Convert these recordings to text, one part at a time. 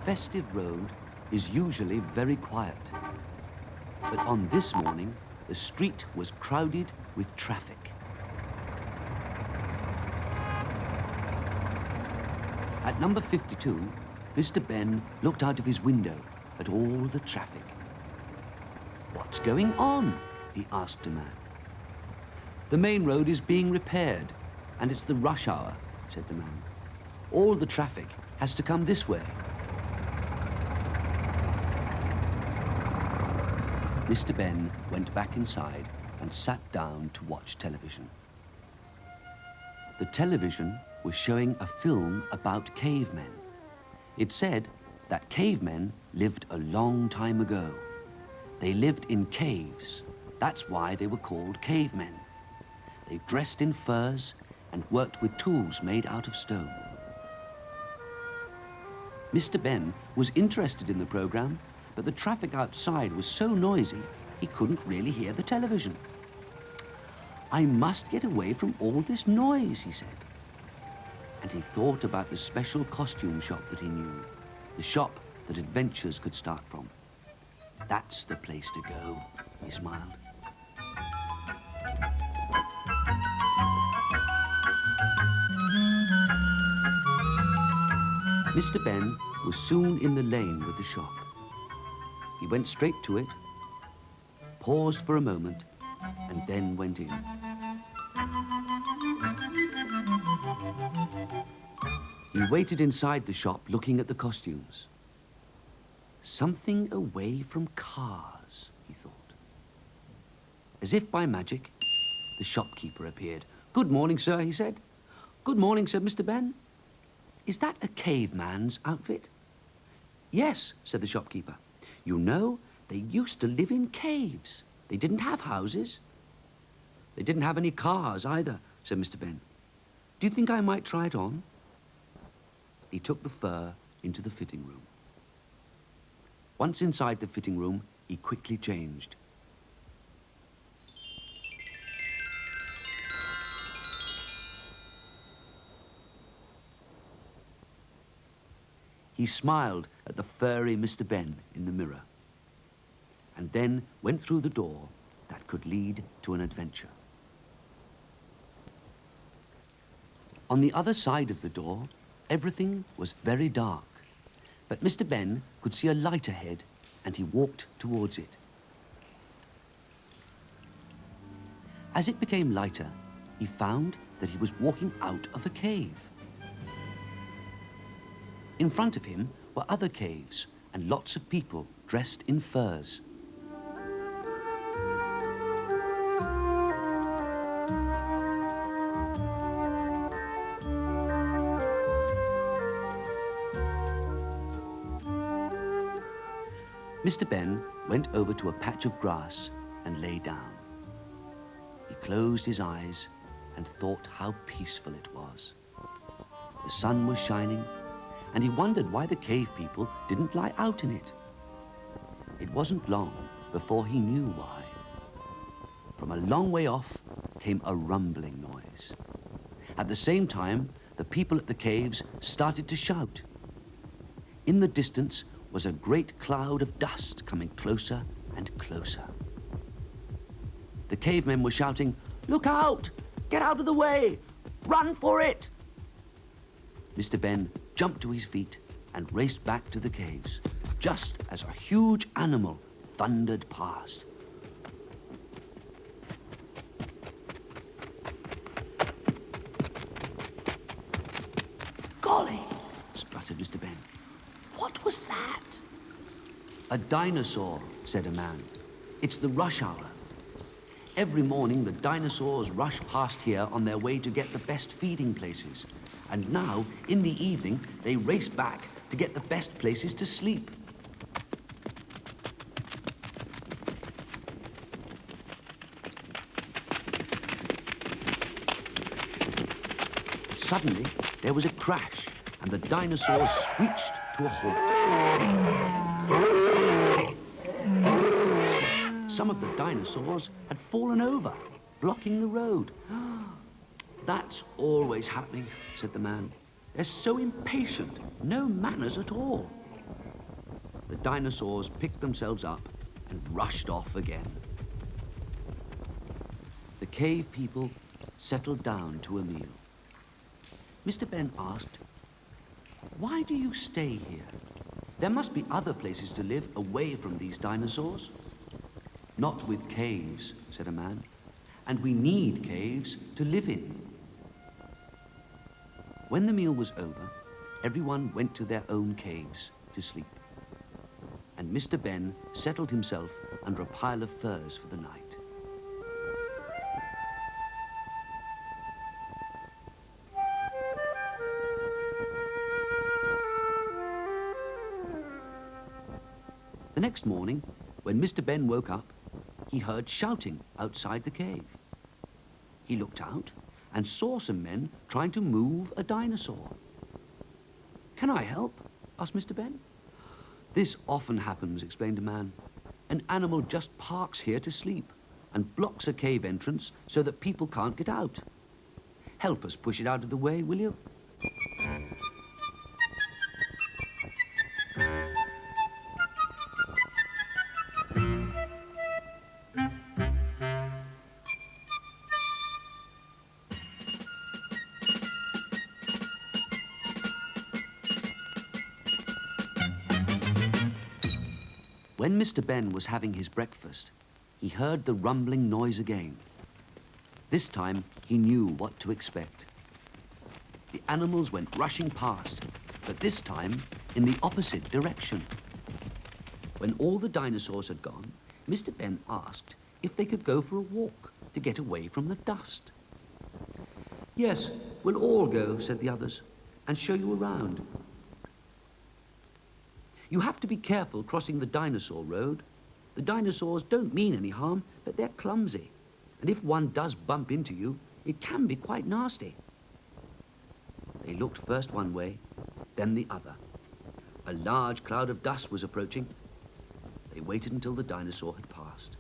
festive road is usually very quiet. But on this morning, the street was crowded with traffic. At number 52, Mr. Benn looked out of his window at all the traffic. "What's going on?" he asked a man. "The main road is being repaired, and it's the rush hour," said the man. "All the traffic has to come this way." Mr. Benn went back inside and sat down to watch television. The television was showing a film about cavemen. It said that cavemen lived a long time ago. They lived in caves. That's why they were called cavemen. They dressed in furs and worked with tools made out of stone. Mr. Benn was interested in the program, but the traffic outside was so noisy he couldn't really hear the television. "I must get away from all this noise," he said. And he thought about the special costume shop that he knew, the shop that adventures could start from. "That's the place to go," he smiled. Mr. Benn was soon in the lane with the shop. He went straight to it, paused for a moment, and then went in. He waited inside the shop looking at the costumes. Something away from cars, he thought. As if by magic, the shopkeeper appeared. "Good morning, sir," he said. "Good morning," said Mr. Benn. "Is that a caveman's outfit?" "Yes," said the shopkeeper. "You know, they used to live in caves. They didn't have houses." "They didn't have any cars either," said Mr. Benn. "Do you think I might try it on?" He took the fur into the fitting room. Once inside the fitting room, he quickly changed. He smiled at the furry Mr. Benn in the mirror, and then went through the door that could lead to an adventure. On the other side of the door, everything was very dark, but Mr. Benn could see a light ahead, and he walked towards it. As it became lighter, he found that he was walking out of a cave. In front of him were other caves and lots of people dressed in furs. Mr. Benn went over to a patch of grass and lay down. He closed his eyes and thought how peaceful it was. The sun was shining, and he wondered why the cave people didn't lie out in it. It wasn't long before he knew why. From a long way off came a rumbling noise. At the same time, the people at the caves started to shout. In the distance was a great cloud of dust coming closer and closer. The cavemen were shouting, "Look out! Get out of the way! Run for it!" Mr. Benn jumped to his feet and raced back to the caves, just as a huge animal thundered past. "Golly!" spluttered Mr. Benn. "What was that?" "A dinosaur," said a man. "It's the rush hour. Every morning the dinosaurs rush past here on their way to get the best feeding places. And now, in the evening, they race back to get the best places to sleep." Suddenly, there was a crash, and the dinosaurs screeched to a halt. Some of the dinosaurs had fallen over, blocking the road. "That's always happening," said the man. "They're so impatient, no manners at all." the dinosaurs picked themselves up and rushed off again. The cave people settled down to a meal. Mr. Benn asked, "Why do you stay here? There must be other places to live away from these dinosaurs." "Not with caves," said a man, "and we need caves to live in." When the meal was over, everyone went to their own caves to sleep. And Mr. Benn settled himself under a pile of furs for the night. The next morning, when Mr. Benn woke up, he heard shouting outside the cave. He looked out and saw some men trying to move a dinosaur. "Can I help?" asked Mr. Benn. "This often happens," explained a man. "An animal just parks here to sleep and blocks a cave entrance so that people can't get out. Help us push it out of the way, will you?" When Mr. Benn was having his breakfast, he heard the rumbling noise again. This time, he knew what to expect. The animals went rushing past, but this time in the opposite direction. When all the dinosaurs had gone, Mr. Benn asked if they could go for a walk to get away from the dust. "Yes, we'll all go," said the others, "and show you around. You have to be careful crossing the dinosaur road. The dinosaurs don't mean any harm, but they're clumsy. And if one does bump into you, it can be quite nasty." They looked first one way, then the other. A large cloud of dust was approaching. They waited until the dinosaur had passed.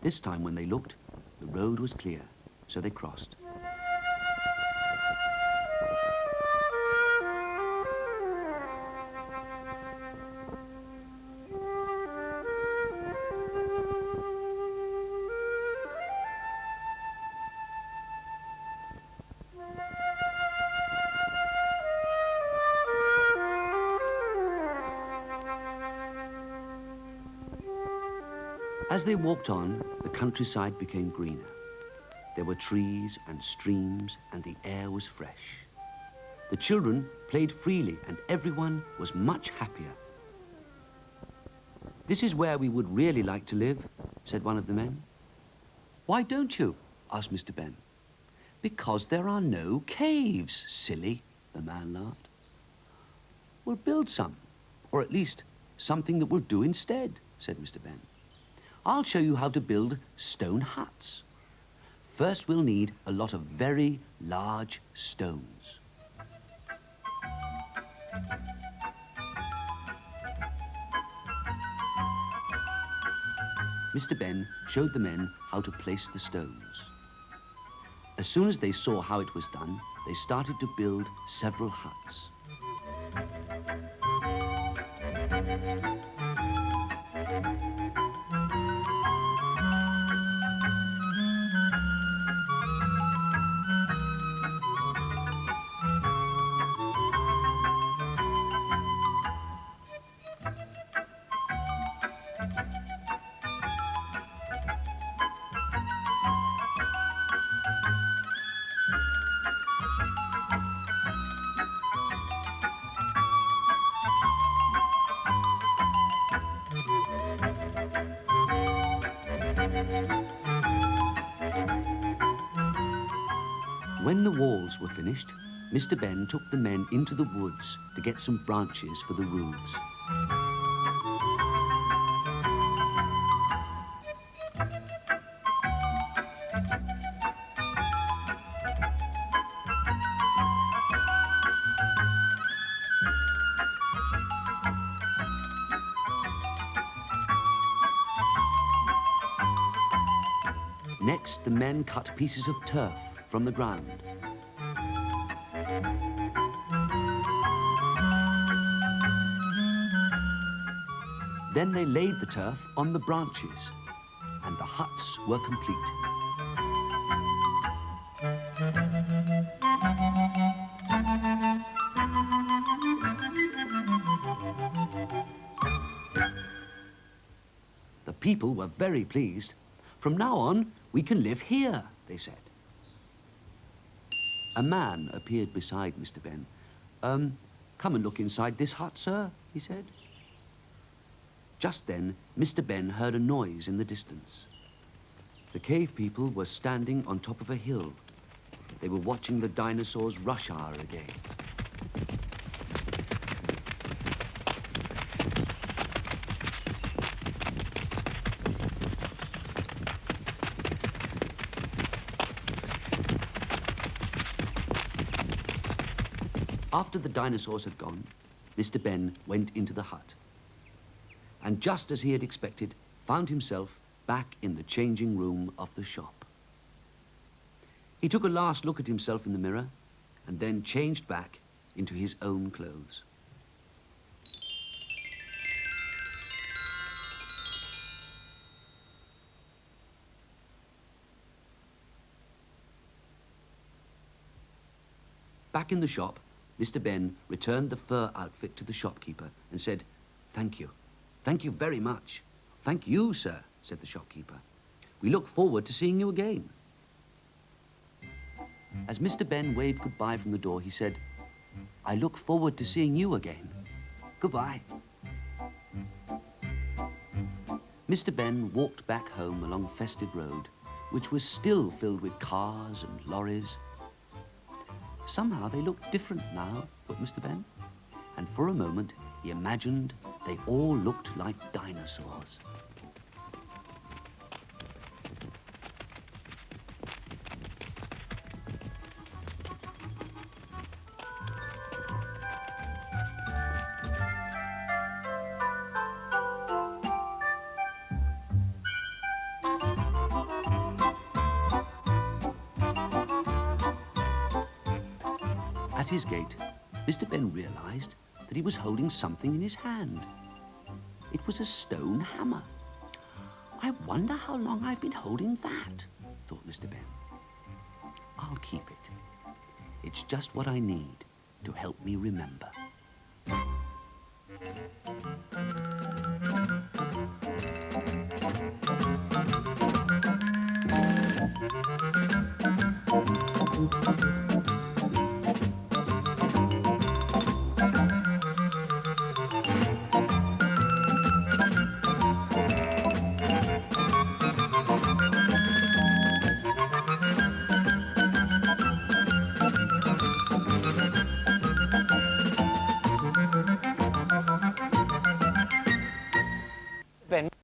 This time when they looked, the road was clear, so they crossed. As they walked on, the countryside became greener. There were trees and streams, and the air was fresh. The children played freely, and everyone was much happier. "This is where we would really like to live," said one of the men. "Why don't you?" asked Mr. Benn. "Because there are no caves, silly," the man laughed. "We'll build some, or at least something that will do instead," said Mr. Benn. "I'll show you how to build stone huts. First, we'll need a lot of very large stones." Mr. Benn showed the men how to place the stones. As soon as they saw how it was done, they started to build several huts. When the walls were finished, Mr. Benn took the men into the woods to get some branches for the roofs. Next, the men cut pieces of turf from the ground. Then they laid the turf on the branches, and the huts were complete. The people were very pleased. From now on, we can live here, they said. A man appeared beside Mr. Benn. Come and look inside this hut, sir, he said. Just then, Mr. Benn heard a noise in the distance. The cave people were standing on top of a hill. They were watching the dinosaurs' rush hour again. After the dinosaurs had gone, Mr. Benn went into the hut. And just as he had expected, found himself back in the changing room of the shop. He took a last look at himself in the mirror and then changed back into his own clothes. Back in the shop, Mr. Benn returned the fur outfit to the shopkeeper and said, "Thank you. Thank you very much." "Thank you, sir," said the shopkeeper. "We look forward to seeing you again." As Mr. Benn waved goodbye from the door, he said, "I look forward to seeing you again. Goodbye." Mr. Benn walked back home along Festive Road, which was still filled with cars and lorries. Somehow they looked different now, thought Mr. Benn, and for a moment he imagined they all looked like dinosaurs. At his gate, Mr. Benn realized that he was holding something in his hand. It was a stone hammer. "I wonder how long I've been holding that," thought Mr. Benn. "I'll keep it. It's just what I need to help me remember."